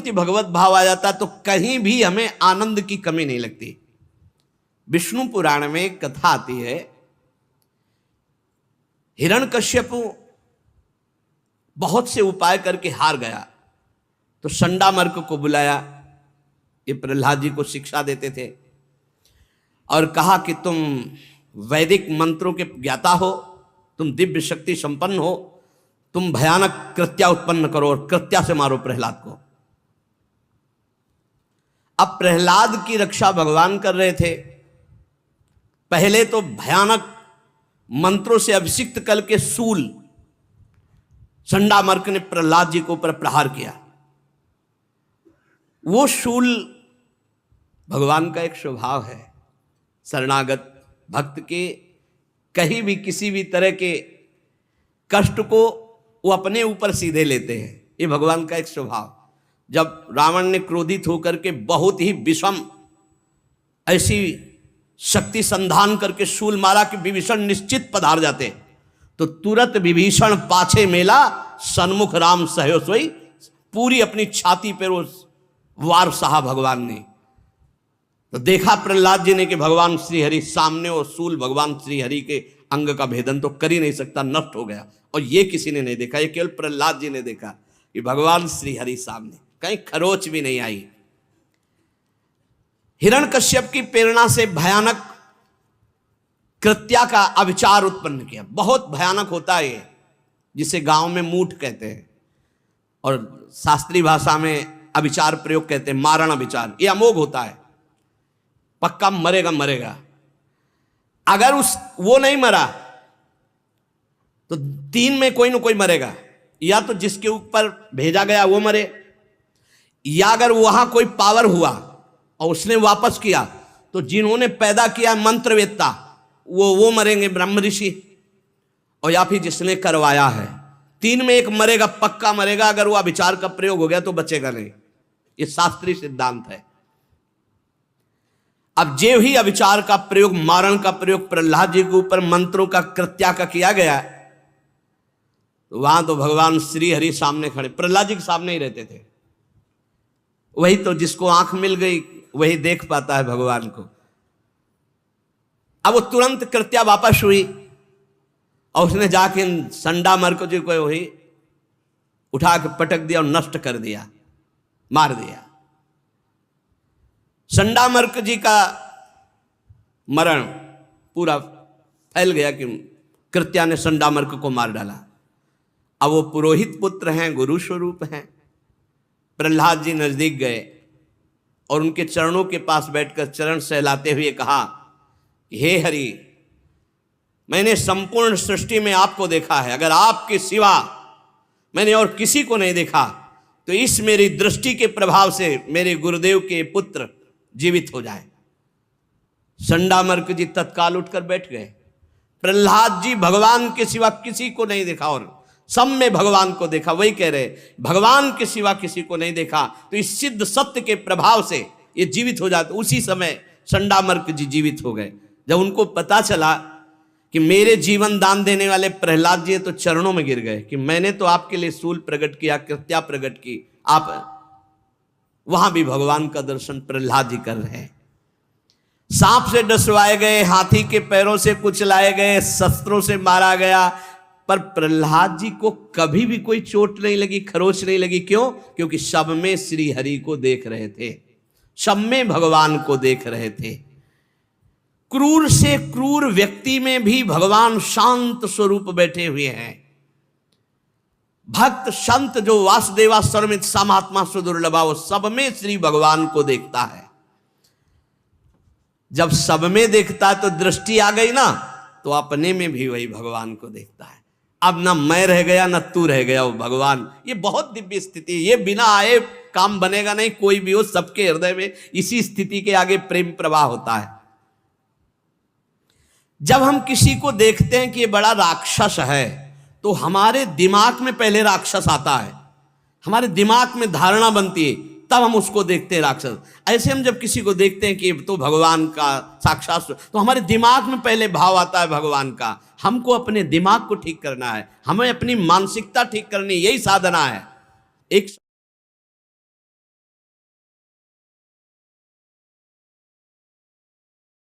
प्रति भगवत भाव आ जाता है तो कहीं भी हमें आनंद की कमी नहीं लगती। विष्णु पुराण में एक कथा आती है, हिरण्यकश्यपु बहुत से उपाय करके हार गया तो संडामर्क को बुलाया। ये प्रहलाद जी को शिक्षा देते थे और कहा कि तुम वैदिक मंत्रों के ज्ञाता हो, तुम दिव्य शक्ति संपन्न हो, तुम भयानक कृत्या उत्पन्न करो और कृत्या से मारो प्रहलाद को। अब प्रहलाद की रक्षा भगवान कर रहे थे। पहले तो भयानक मंत्रों से अभिषिक्त करके शूल संडामर्क ने प्रहलाद जी को ऊपर प्रहार किया। वो शूल भगवान का एक स्वभाव है, शरणागत भक्त के कहीं भी किसी भी तरह के कष्ट को वो अपने ऊपर सीधे लेते हैं। ये भगवान का एक स्वभाव। जब रावण ने क्रोधित होकर के बहुत ही विषम ऐसी शक्ति संधान करके शूल मारा कि विभीषण निश्चित पधार जाते, तो तुरंत विभीषण पाछे मेला सन्मुख राम सहयो सोई, पूरी अपनी छाती पर वो वार सहा भगवान ने। तो देखा प्रहलाद जी ने कि भगवान श्री हरि सामने, और शूल भगवान श्री हरि के अंग का भेदन तो कर ही नहीं सकता, नष्ट हो गया। और ये किसी ने नहीं देखा, ये केवल प्रहलाद जी ने देखा कि भगवान श्री हरि सामने, कहीं खरोच भी नहीं आई। हिरण्यकश्यप की प्रेरणा से भयानक कृत्या का अविचार उत्पन्न किया। बहुत भयानक होता है ये, जिसे गांव में मूठ कहते हैं और शास्त्रीय भाषा में अविचार प्रयोग कहते हैं, मारण अविचार। ये अमोघ होता है, पक्का मरेगा मरेगा। अगर वो नहीं मरा तो तीन में कोई ना कोई मरेगा, या तो जिसके ऊपर भेजा गया वो मरे, या अगर वहां कोई पावर हुआ और उसने वापस किया तो जिन्होंने पैदा किया मंत्रवेत्ता वो मरेंगे, ब्रह्म ऋषि, और या फिर जिसने करवाया है। तीन में एक मरेगा, पक्का मरेगा। अगर वो अविचार का प्रयोग हो गया तो बचेगा नहीं। ये शास्त्रीय सिद्धांत है। अब जो ही अविचार का प्रयोग, मारण का प्रयोग प्रहलाद जी के ऊपर मंत्रों का कृत्या का किया गया, तो वहां तो भगवान श्री हरि सामने खड़े, प्रहलाद जी के सामने ही रहते थे। वही तो जिसको आंख मिल गई वही देख पाता है भगवान को। अब वो तुरंत कृत्या वापस हुई और उसने जाके संडामर्क जी को वही उठा के पटक दिया और नष्ट कर दिया, मार दिया। संडामर्क जी का मरण पूरा फैल गया कि कृत्या ने संडामर्क को मार डाला। अब वो पुरोहित पुत्र हैं, गुरु स्वरूप हैं। प्रहलाद जी नजदीक गए और उनके चरणों के पास बैठकर चरण सहलाते हुए कहा, हे हरि, मैंने संपूर्ण सृष्टि में आपको देखा है, अगर आपके सिवा मैंने और किसी को नहीं देखा तो इस मेरी दृष्टि के प्रभाव से मेरे गुरुदेव के पुत्र जीवित हो जाए। संडामर्क जी तत्काल उठकर बैठ गए। प्रहलाद जी भगवान के सिवा किसी को नहीं देखा और सब में भगवान को देखा। वही कह रहे, भगवान के सिवा किसी को नहीं देखा तो इस सिद्ध सत्य के प्रभाव से ये जीवित हो जाते। उसी समय संडामर्क जी जीवित हो गए। जब उनको पता चला कि मेरे जीवन दान देने वाले प्रहलाद जी तो चरणों में गिर गए कि मैंने तो आपके लिए शूल प्रकट किया, कृत्या प्रकट की, आप वहां भी भगवान का दर्शन प्रहलाद जी कर रहे हैं। सांप से डसवाए गए, हाथी के पैरों से कुचलाए गए, शस्त्रों से मारा गया, पर प्रहलाद जी को कभी भी कोई चोट नहीं लगी, खरोच नहीं लगी। क्यों? क्योंकि सब में श्री हरि को देख रहे थे, सब में भगवान को देख रहे थे। क्रूर से क्रूर व्यक्ति में भी भगवान शांत स्वरूप बैठे हुए हैं। भक्त संत जो वासुदेवा सर्वमित समात्मा सुदुर्लभा, वो सब में श्री भगवान को देखता है। जब सब में देखता है तो दृष्टि आ गई ना, तो अपने में भी वही भगवान को देखता है। अब ना मैं रह गया ना तू रह गया, वो भगवान। ये बहुत दिव्य स्थिति, ये बिना आए काम बनेगा नहीं। कोई भी हो, सबके हृदय में इसी स्थिति के आगे प्रेम प्रवाह होता है। जब हम किसी को देखते हैं कि ये बड़ा राक्षस है, तो हमारे दिमाग में पहले राक्षस आता है, हमारे दिमाग में धारणा बनती है, तब हम उसको देखते हैं राक्षस। ऐसे हम जब किसी को देखते हैं कि तो भगवान का साक्षात, तो हमारे दिमाग में पहले भाव आता है भगवान का। हमको अपने दिमाग को ठीक करना है, हमें अपनी मानसिकता ठीक करनी, यही साधना है। एक